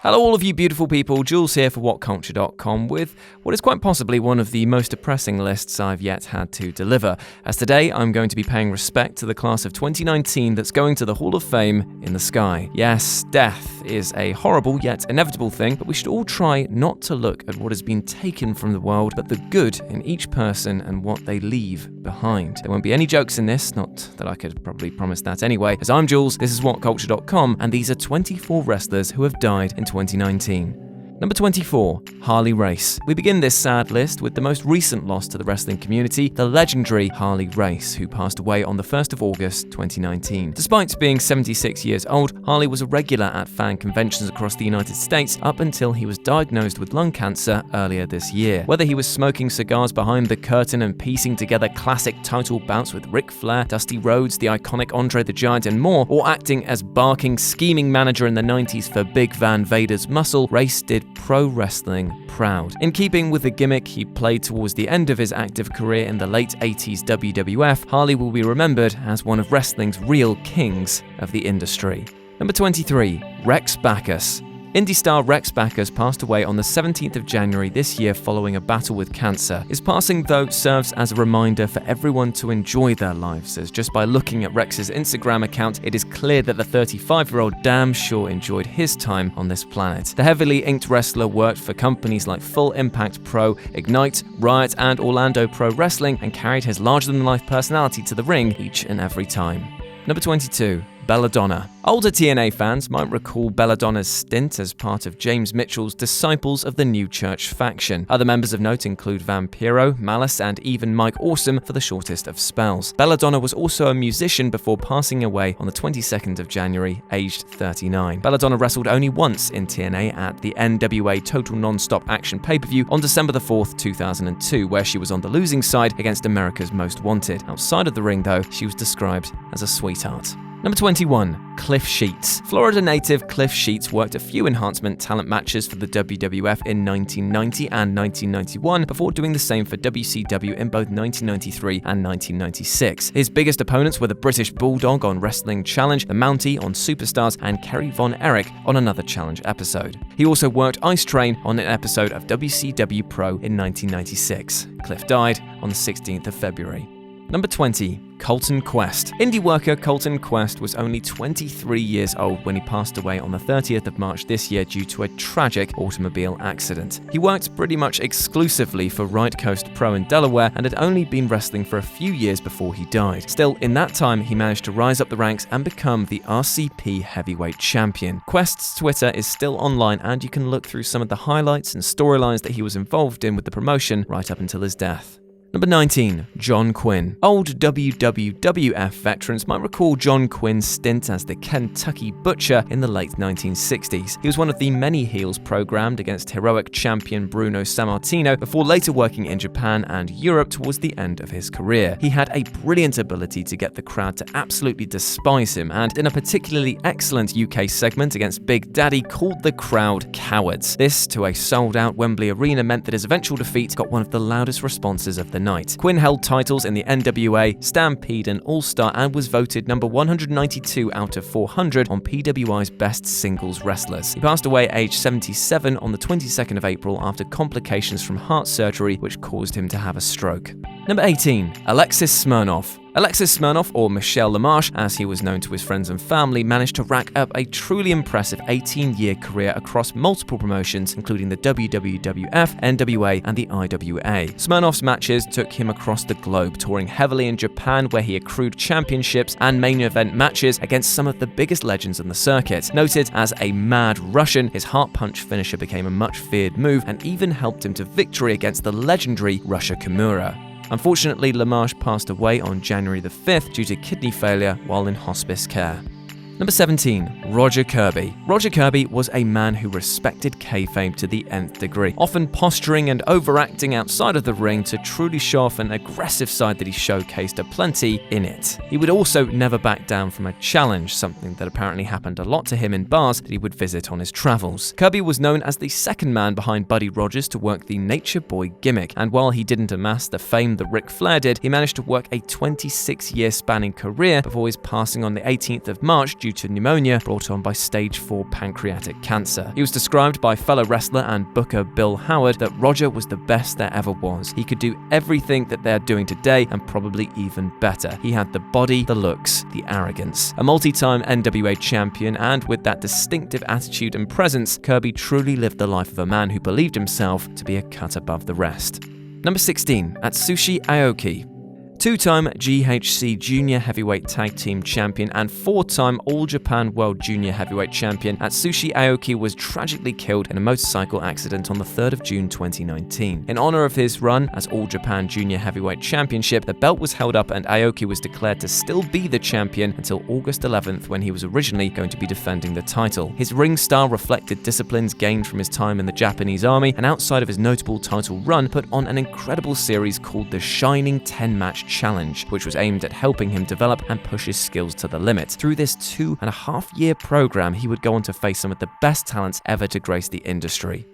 Hello all of you beautiful people, Jules here for WhatCulture.com with what is quite possibly one of the most depressing lists I've yet had to deliver, as today I'm going to be paying respect to the class of 2019 that's going to the Hall of Fame in the sky. Yes, death is a horrible yet inevitable thing, but we should all try not to look at what has been taken from the world, but the good in each person and what they leave behind. There won't be any jokes in this, not that I could probably promise that anyway, as I'm Jules, this is WhatCulture.com, and these are 24 wrestlers who have died in 2019. Number 24, Harley Race. We begin this sad list with the most recent loss to the wrestling community, the legendary Harley Race, who passed away on the 1st of August 2019. Despite being 76 years old, Harley was a regular at fan conventions across the United States up until he was diagnosed with lung cancer earlier this year. Whether he was smoking cigars behind the curtain and piecing together classic title bouts with Ric Flair, Dusty Rhodes, the iconic Andre the Giant and more, or acting as barking, scheming manager in the 90s for Big Van Vader's muscle, Race did pro wrestling proud. In keeping with the gimmick he played towards the end of his active career in the late 80s WWF, Harley will be remembered as one of wrestling's real kings of the industry. Number 23, Rex Bacchus. Indie star Rex Bacchus passed away on the 17th of January this year following a battle with cancer. His passing, though, serves as a reminder for everyone to enjoy their lives, as just by looking at Rex's Instagram account, it is clear that the 35-year-old damn sure enjoyed his time on this planet. The heavily inked wrestler worked for companies like Full Impact Pro, Ignite, Riot, and Orlando Pro Wrestling, and carried his larger-than-life personality to the ring each and every time. Number 22. Belladonna. Older TNA fans might recall Belladonna's stint as part of James Mitchell's Disciples of the New Church faction. Other members of note include Vampiro, Malice, and even Mike Awesome for the shortest of spells. Belladonna was also a musician before passing away on the 22nd of January, aged 39. Belladonna wrestled only once in TNA at the NWA Total Non-Stop Action pay-per-view on December the 4th, 2002, where she was on the losing side against America's Most Wanted. Outside of the ring, though, she was described as a sweetheart. Number 21, Cliff Sheets. Florida native Cliff Sheets worked a few enhancement talent matches for the WWF in 1990 and 1991 before doing the same for WCW in both 1993 and 1996. His biggest opponents were the British Bulldog on Wrestling Challenge, the Mountie on Superstars, and Kerry Von Erich on another Challenge episode. He also worked Ice Train on an episode of WCW Pro in 1996. Cliff died on the 16th of February. Number 20, Colton Quest. Indie worker Colton Quest was only 23 years old when he passed away on the 30th of March this year due to a tragic automobile accident. He worked pretty much exclusively for Right Coast Pro in Delaware and had only been wrestling for a few years before he died. Still, in that time, he managed to rise up the ranks and become the RCP Heavyweight Champion. Quest's Twitter is still online and you can look through some of the highlights and storylines that he was involved in with the promotion right up until his death. Number 19, John Quinn. Old WWF veterans might recall John Quinn's stint as the Kentucky Butcher in the late 1960s. He was one of the many heels programmed against heroic champion Bruno Sammartino before later working in Japan and Europe towards the end of his career. He had a brilliant ability to get the crowd to absolutely despise him, and in a particularly excellent UK segment against Big Daddy, called the crowd cowards. This, to a sold-out Wembley Arena, meant that his eventual defeat got one of the loudest responses of the night. Quinn held titles in the NWA, Stampede, and All-Star and was voted number 192 out of 400 on PWI's Best Singles Wrestlers. He passed away aged 77 on the 22nd of April after complications from heart surgery which caused him to have a stroke. Number 18, Alexis Smirnoff. Alexis Smirnoff, or Michel LaMarche, as he was known to his friends and family, managed to rack up a truly impressive 18-year career across multiple promotions, including the WWF, NWA, and the IWA. Smirnoff's matches took him across the globe, touring heavily in Japan, where he accrued championships and main event matches against some of the biggest legends on the circuit. Noted as a mad Russian, his heart punch finisher became a much feared move and even helped him to victory against the legendary Russia Kimura. Unfortunately, LaMarche passed away on January the 5th due to kidney failure while in hospice care. Number 17, Roger Kirby. Roger Kirby was a man who respected kayfabe to the nth degree, often posturing and overacting outside of the ring to truly show off an aggressive side that he showcased aplenty in it. He would also never back down from a challenge, something that apparently happened a lot to him in bars that he would visit on his travels. Kirby was known as the second man behind Buddy Rogers to work the Nature Boy gimmick, and while he didn't amass the fame that Ric Flair did, he managed to work a 26-year spanning career before his passing on the 18th of March due to pneumonia brought brought on by stage 4 pancreatic cancer. He was described by fellow wrestler and booker Bill Howard that Roger was the best there ever was. He could do everything that they're doing today and probably even better. He had the body, the looks, the arrogance. A multi-time NWA champion, and with that distinctive attitude and presence, Kirby truly lived the life of a man who believed himself to be a cut above the rest. Number 16, ATSUSHI Aoki. Two-time GHC Junior Heavyweight Tag Team Champion and four-time All Japan World Junior Heavyweight Champion, ATSUSHI Aoki was tragically killed in a motorcycle accident on the 3rd of June 2019. In honor of his run as All Japan Junior Heavyweight Championship, the belt was held up and Aoki was declared to still be the champion until August 11th, when he was originally going to be defending the title. His ring style reflected disciplines gained from his time in the Japanese army, and outside of his notable title run, put on an incredible series called the Shining 10-Match Challenge, which was aimed at helping him develop and push his skills to the limit. Through this 2.5-year program, he would go on to face some of the best talents ever to grace the industry.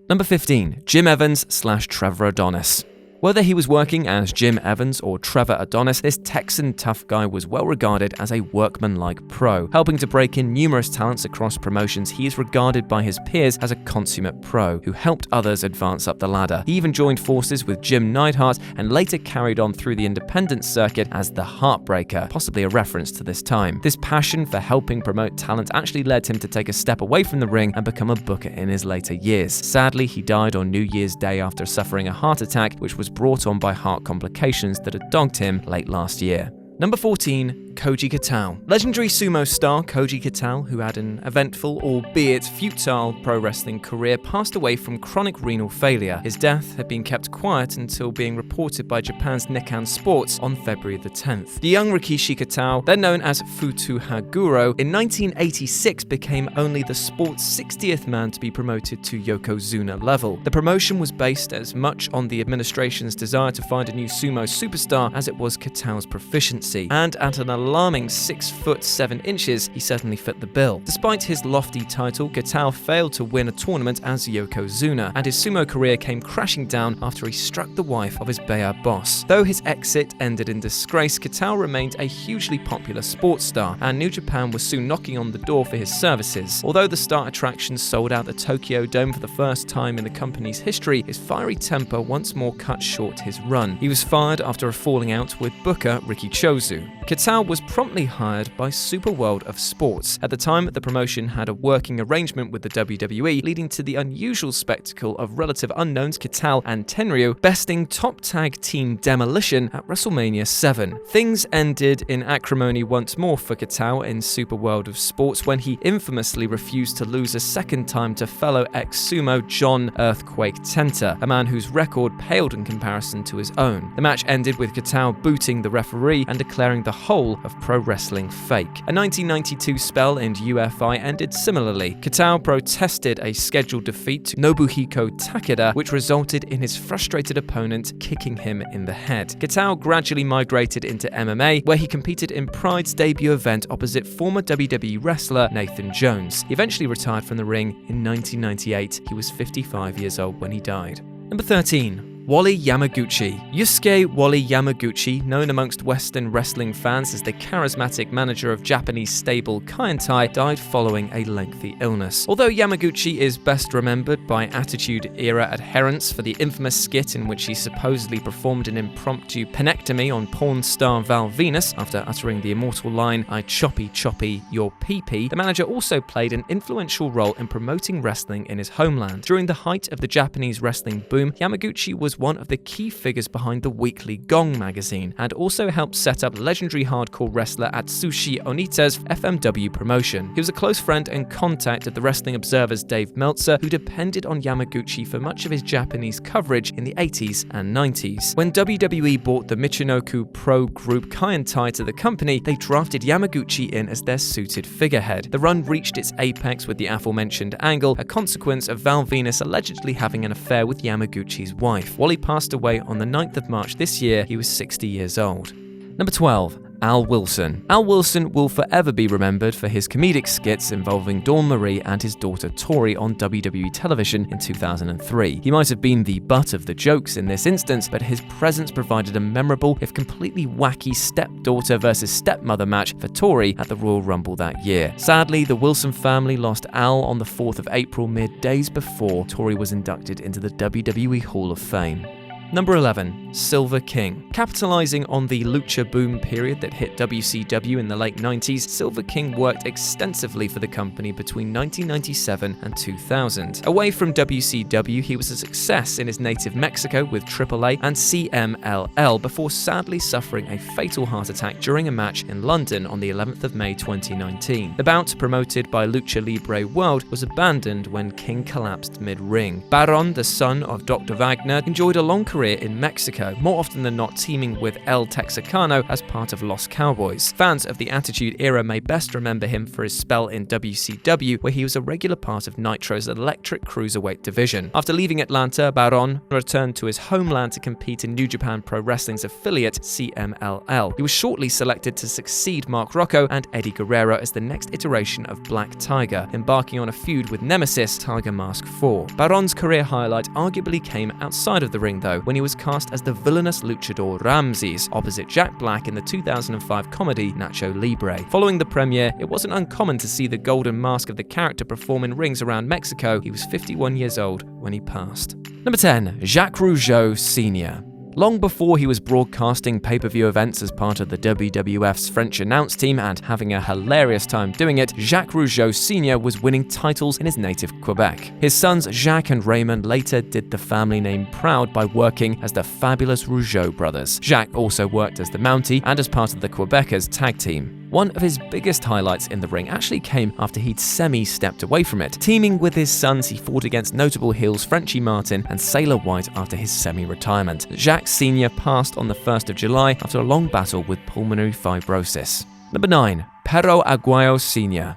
Number 15, Jim Evans / Trevor Adonis. Whether he was working as Jim Evans or Trevor Adonis, this Texan tough guy was well regarded as a workmanlike pro. Helping to break in numerous talents across promotions, he is regarded by his peers as a consummate pro who helped others advance up the ladder. He even joined forces with Jim Neidhart and later carried on through the independent circuit as the Heartbreaker, possibly a reference to this time. This passion for helping promote talent actually led him to take a step away from the ring and become a booker in his later years. Sadly, he died on New Year's Day after suffering a heart attack, which was brought on by heart complications that had dogged him late last year. Number 14, KOJI KITAO. Legendary sumo star KOJI KITAO, who had an eventful, albeit futile, pro wrestling career, passed away from chronic renal failure. His death had been kept quiet until being reported by Japan's Nikkan Sports on February the 10th. The young Rikishi KITAO, then known as Futu Haguro, in 1986 became only the sport's 60th man to be promoted to Yokozuna level. The promotion was based as much on the administration's desire to find a new sumo superstar as it was KITAO's proficiency, and at an alarming 6 foot 7 inches, he certainly fit the bill. Despite his lofty title, KITAO failed to win a tournament as Yokozuna, and his sumo career came crashing down after he struck the wife of his Beia boss. Though his exit ended in disgrace, KITAO remained a hugely popular sports star, and New Japan was soon knocking on the door for his services. Although the star attraction sold out the Tokyo Dome for the first time in the company's history, his fiery temper once more cut short his run. He was fired after a falling out with booker Riki Chozu. KITAO was promptly hired by Super World of Sports. At the time, the promotion had a working arrangement with the WWE, leading to the unusual spectacle of relative unknowns KITAO and Tenryu besting top tag team Demolition at WrestleMania 7. Things ended in acrimony once more for KITAO in Super World of Sports when he infamously refused to lose a second time to fellow ex-sumo John Earthquake Tenta, a man whose record paled in comparison to his own. The match ended with KITAO booting the referee and declaring the whole of pro wrestling fake. A 1992 spell in UFI ended similarly. KITAO protested a scheduled defeat to Nobuhiko Takeda, which resulted in his frustrated opponent kicking him in the head. KITAO gradually migrated into MMA, where he competed in Pride's debut event opposite former WWE wrestler Nathan Jones. He eventually retired from the ring in 1998. He was 55 years old when he died. Number 13. Wally Yamaguchi. Yusuke Wally Yamaguchi, known amongst Western wrestling fans as the charismatic manager of Japanese stable Kaientai, died following a lengthy illness. Although Yamaguchi is best remembered by Attitude Era adherents for the infamous skit in which he supposedly performed an impromptu penectomy on porn star Val Venus after uttering the immortal line, "I choppy choppy your pee-pee," the manager also played an influential role in promoting wrestling in his homeland. During the height of the Japanese wrestling boom, Yamaguchi was one of the key figures behind the weekly Gong magazine, and also helped set up legendary hardcore wrestler Atsushi Onita's FMW promotion. He was a close friend and contact of the Wrestling Observer's Dave Meltzer, who depended on Yamaguchi for much of his Japanese coverage in the 80s and 90s. When WWE bought the Michinoku pro group Kaientai to the company, they drafted Yamaguchi in as their suited figurehead. The run reached its apex with the aforementioned angle, a consequence of Val Venus allegedly having an affair with Yamaguchi's wife. Wally passed away on the 9th of March this year. He was 60 years old. Number 12. Al Wilson. Al Wilson will forever be remembered for his comedic skits involving Dawn Marie and his daughter Tori on WWE television in 2003. He might have been the butt of the jokes in this instance, but his presence provided a memorable, if completely wacky, stepdaughter versus stepmother match for Tori at the Royal Rumble that year. Sadly, the Wilson family lost Al on the 4th of April, mere days before Tori was inducted into the WWE Hall of Fame. Number 11. Silver King. Capitalizing on the lucha boom period that hit WCW in the late 90s, Silver King worked extensively for the company between 1997 and 2000. Away from WCW, he was a success in his native Mexico with AAA and CMLL before sadly suffering a fatal heart attack during a match in London on the 11th of May 2019. The bout, promoted by Lucha Libre World, was abandoned when King collapsed mid-ring. Baron, the son of Dr. Wagner, enjoyed a long career in Mexico, more often than not teaming with El Texicano as part of Los Cowboys. Fans of the Attitude Era may best remember him for his spell in WCW, where he was a regular part of Nitro's electric cruiserweight division. After leaving Atlanta, Baron returned to his homeland to compete in New Japan Pro Wrestling's affiliate, CMLL. He was shortly selected to succeed Mark Rocco and Eddie Guerrero as the next iteration of Black Tiger, embarking on a feud with Nemesis Tiger Mask 4. Baron's career highlight arguably came outside of the ring, though, when he was cast as the villainous luchador Ramses, opposite Jack Black in the 2005 comedy Nacho Libre. Following the premiere, it wasn't uncommon to see the golden mask of the character perform in rings around Mexico. He was 51 years old when he passed. Number 10. Jacques Rougeau Sr. Long before he was broadcasting pay-per-view events as part of the WWF's French announce team and having a hilarious time doing it, Jacques Rougeau Sr. was winning titles in his native Quebec. His sons Jacques and Raymond later did the family name proud by working as the fabulous Rougeau brothers. Jacques also worked as the Mountie and as part of the Quebecers tag team. One of his biggest highlights in the ring actually came after he'd semi-stepped away from it. Teaming with his sons, he fought against notable heels Frenchie Martin and Sailor White after his semi-retirement. Jacques Sr. passed on the 1st of July after a long battle with pulmonary fibrosis. Number 9. Perro Aguayo Sr.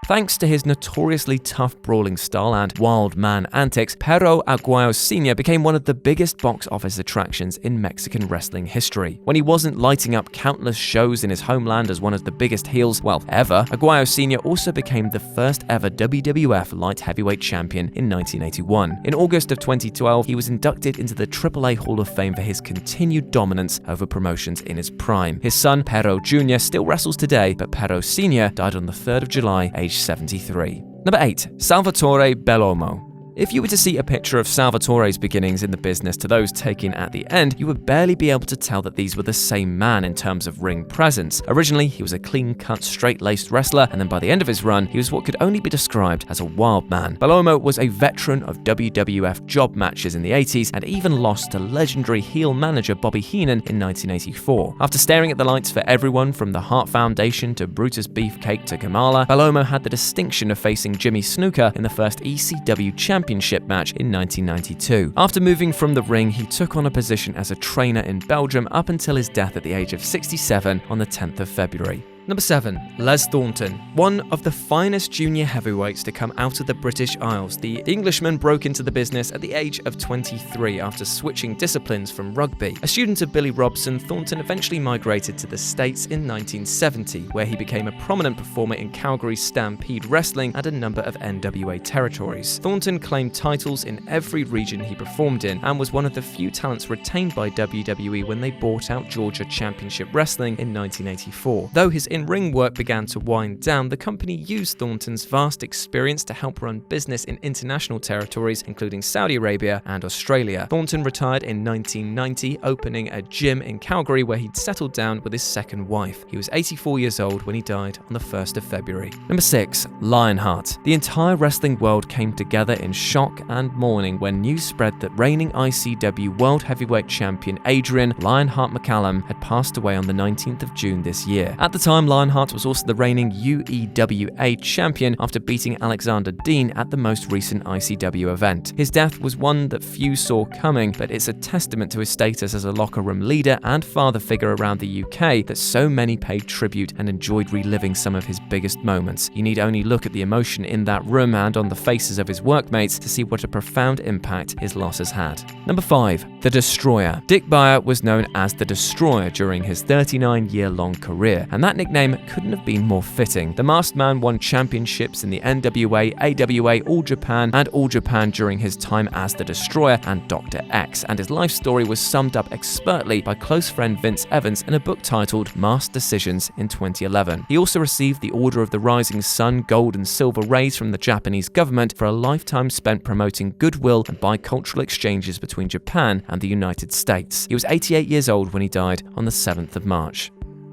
Thanks to his notoriously tough brawling style and wild man antics, Perro Aguayo Sr. became one of the biggest box office attractions in Mexican wrestling history. When he wasn't lighting up countless shows in his homeland as one of the biggest heels, well, ever, Aguayo Sr. also became the first ever WWF light heavyweight champion in 1981. In August of 2012, he was inducted into the AAA Hall of Fame for his continued dominance over promotions in his prime. His son, Perro Jr., still wrestles today, but Perro Sr. died on the 3rd of July, aged 73. Number 8. Salvatore Bellomo. If you were to see a picture of Salvatore's beginnings in the business to those taken at the end, you would barely be able to tell that these were the same man in terms of ring presence. Originally, he was a clean-cut, straight-laced wrestler, and then by the end of his run, he was what could only be described as a wild man. Bellomo was a veteran of WWF job matches in the 80s and even lost to legendary heel manager Bobby Heenan in 1984. After staring at the lights for everyone from the Hart Foundation to Brutus Beefcake to Kamala, Bellomo had the distinction of facing Jimmy Snuka in the first ECW Championship match in 1992. After moving from the ring, he took on a position as a trainer in Belgium up until his death at the age of 67 on the 10th of February. Number 7. Les Thornton. One of the finest junior heavyweights to come out of the British Isles, the Englishman broke into the business at the age of 23 after switching disciplines from rugby. A student of Billy Robson, Thornton eventually migrated to the States in 1970, where he became a prominent performer in Calgary's Stampede Wrestling and a number of NWA territories. Thornton claimed titles in every region he performed in and was one of the few talents retained by WWE when they bought out Georgia Championship Wrestling in 1984. Though his in-ring work began to wind down, the company used Thornton's vast experience to help run business in international territories, including Saudi Arabia and Australia. Thornton retired in 1990, opening a gym in Calgary where he'd settled down with his second wife. He was 84 years old when he died on the 1st of February. Number 6. Lionheart. The entire wrestling world came together in shock and mourning when news spread that reigning ICW World Heavyweight Champion Adrian Lionheart McCallum had passed away on the 19th of June this year. At the time, time, Lionheart was also the reigning UEWA champion after beating Alexander Dean at the most recent ICW event. His death was one that few saw coming, but it's a testament to his status as a locker room leader and father figure around the UK that so many paid tribute and enjoyed reliving some of his biggest moments. You need only look at the emotion in that room and on the faces of his workmates to see what a profound impact his loss has had. Number 5. The Destroyer. Dick Beyer was known as the Destroyer during his 39-year-long career, and that nickname couldn't have been more fitting. The masked man won championships in the NWA, AWA, All Japan, and All Japan during his time as the Destroyer and Dr. X, and his life story was summed up expertly by close friend Vince Evans in a book titled Masked Decisions in 2011. He also received the Order of the Rising Sun Gold and Silver Rays from the Japanese government for a lifetime spent promoting goodwill and bicultural exchanges between Japan and the United States. He was 88 years old when he died on the 7th of March.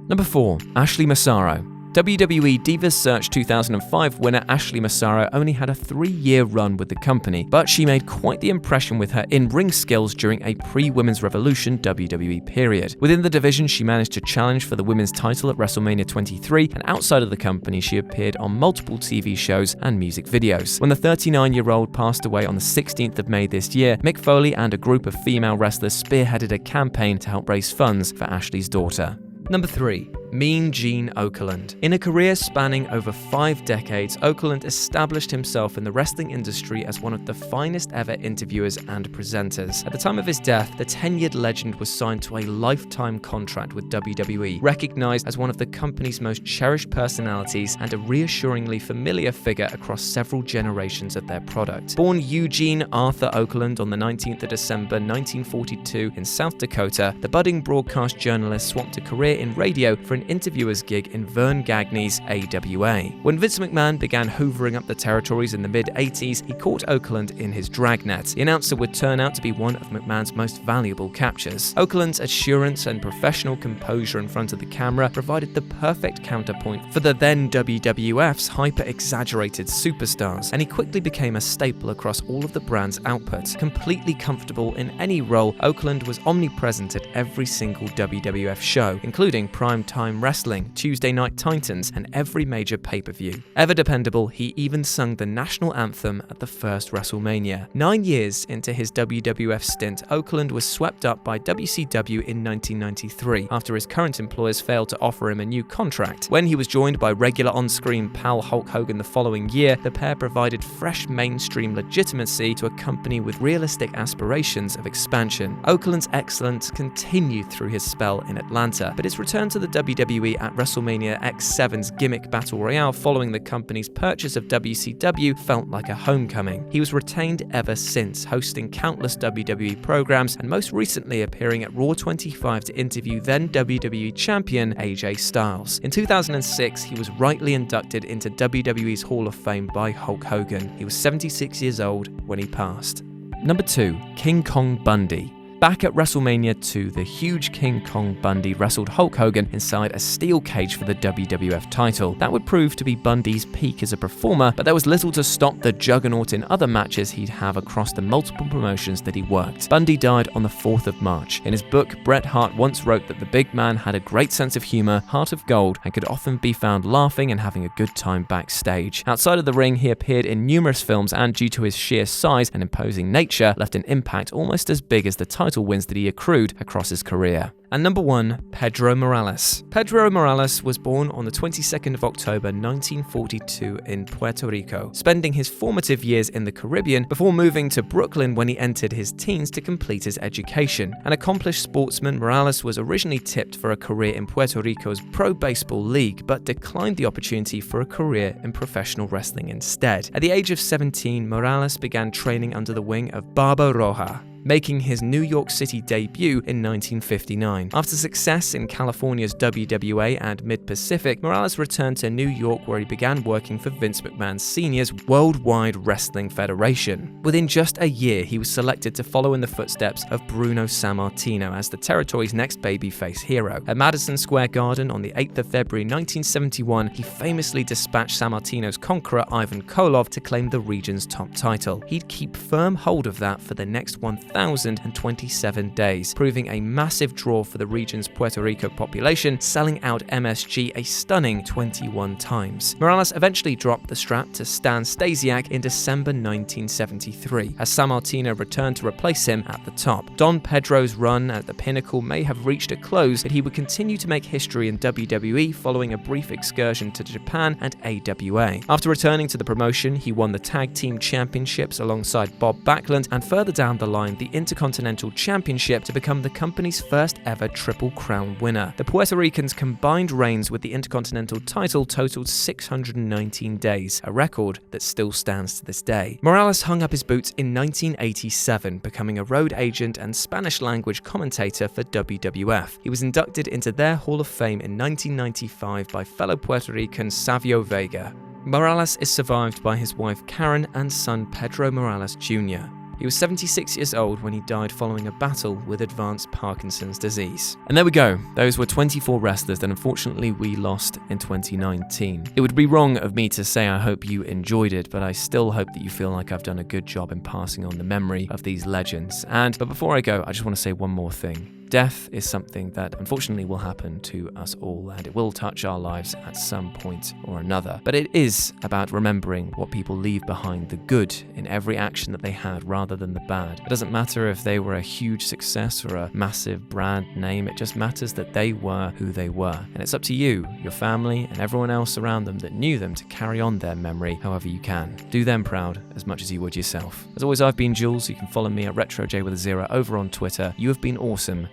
Number 4. Ashley Massaro. WWE Divas Search 2005 winner Ashley Massaro only had a 3-year run with the company, but she made quite the impression with her in-ring skills during a pre-Women's Revolution WWE period. Within the division, she managed to challenge for the women's title at WrestleMania 23, and outside of the company, she appeared on multiple TV shows and music videos. When the 39-year-old passed away on the 16th of May this year, Mick Foley and a group of female wrestlers spearheaded a campaign to help raise funds for Ashley's daughter. Number 3. Mean Gene Okerlund. In a career spanning over 5 decades, Okerlund established himself in the wrestling industry as one of the finest ever interviewers and presenters. At the time of his death, the tenured legend was signed to a lifetime contract with WWE, recognized as one of the company's most cherished personalities and a reassuringly familiar figure across several generations of their product. Born Eugene Arthur Okerlund on the 19th of December 1942 in South Dakota, the budding broadcast journalist swapped a career in radio for an interviewer's gig in Vern Gagney's AWA. When Vince McMahon began hoovering up the territories in the mid-80s, he caught Okerlund in his dragnet. The announcer would turn out to be one of McMahon's most valuable captures. Okerlund's assurance and professional composure in front of the camera provided the perfect counterpoint for the then WWF's hyper-exaggerated superstars, and he quickly became a staple across all of the brand's output. Completely comfortable in any role, Okerlund was omnipresent at every single WWF show, including Primetime Wrestling, Tuesday Night Titans, and every major pay-per-view. Ever dependable, he even sung the national anthem at the first WrestleMania. 9 years into his WWF stint, Okerlund was swept up by WCW in 1993 after his current employers failed to offer him a new contract. When he was joined by regular on-screen pal Hulk Hogan the following year, the pair provided fresh mainstream legitimacy to a company with realistic aspirations of expansion. Okerlund's excellence continued through his spell in Atlanta, but his return to the WWE at WrestleMania X7's gimmick Battle Royale following the company's purchase of WCW felt like a homecoming. He was retained ever since, hosting countless WWE programs and most recently appearing at Raw 25 to interview then WWE champion AJ Styles. In 2006, he was rightly inducted into WWE's Hall of Fame by Hulk Hogan. He was 76 years old when he passed. Number 2. King Kong Bundy. Back at WrestleMania 2, the huge King Kong Bundy wrestled Hulk Hogan inside a steel cage for the WWF title. That would prove to be Bundy's peak as a performer, but there was little to stop the juggernaut in other matches he'd have across the multiple promotions that he worked. Bundy died on the 4th of March. In his book, Bret Hart once wrote that the big man had a great sense of humor, heart of gold, and could often be found laughing and having a good time backstage. Outside of the ring, he appeared in numerous films and, due to his sheer size and imposing nature, left an impact almost as big as the title wins that he accrued across his career. And number 1, Pedro Morales. Pedro Morales was born on the 22nd of October 1942 in Puerto Rico, spending his formative years in the Caribbean before moving to Brooklyn when he entered his teens to complete his education. An accomplished sportsman, Morales was originally tipped for a career in Puerto Rico's Pro Baseball League, but declined the opportunity for a career in professional wrestling instead. At the age of 17, Morales began training under the wing of Barba Roja, making his New York City debut in 1959. After success in California's WWA and Mid-Pacific, Morales returned to New York where he began working for Vince McMahon Sr.'s Worldwide Wrestling Federation. Within just a year, he was selected to follow in the footsteps of Bruno Sammartino as the territory's next babyface hero. At Madison Square Garden on the 8th of February 1971, he famously dispatched Sammartino's conqueror Ivan Koloff to claim the region's top title. He'd keep firm hold of that for the next 1,000 1,027 days, proving a massive draw for the region's Puerto Rico population, selling out MSG a stunning 21 times. Morales eventually dropped the strap to Stan Stasiak in December 1973, as Sammartino returned to replace him at the top. Don Pedro's run at the pinnacle may have reached a close, but he would continue to make history in WWE following a brief excursion to Japan and AWA. After returning to the promotion, he won the Tag Team Championships alongside Bob Backlund, and further down the line, the Intercontinental Championship to become the company's first ever Triple Crown winner. The Puerto Ricans' combined reigns with the Intercontinental title totaled 619 days, a record that still stands to this day. Morales hung up his boots in 1987, becoming a road agent and Spanish-language commentator for WWF. He was inducted into their Hall of Fame in 1995 by fellow Puerto Rican Savio Vega. Morales is survived by his wife Karen and son Pedro Morales Jr. He was 76 years old when he died following a battle with advanced Parkinson's disease. And there we go. Those were 24 wrestlers that unfortunately we lost in 2019. It would be wrong of me to say I hope you enjoyed it, but I still hope that you feel like I've done a good job in passing on the memory of these legends. But before I go, I just want to say one more thing. Death is something that unfortunately will happen to us all, and it will touch our lives at some point or another. But it is about remembering what people leave behind, the good in every action that they had rather than the bad. It doesn't matter if they were a huge success or a massive brand name, it just matters that they were who they were. And it's up to you, your family, and everyone else around them that knew them to carry on their memory however you can. Do them proud as much as you would yourself. As always, I've been Jules. You can follow me at RetroJ over on Twitter. You have been awesome.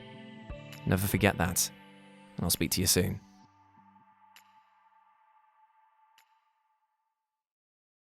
Never forget that, and I'll speak to you soon.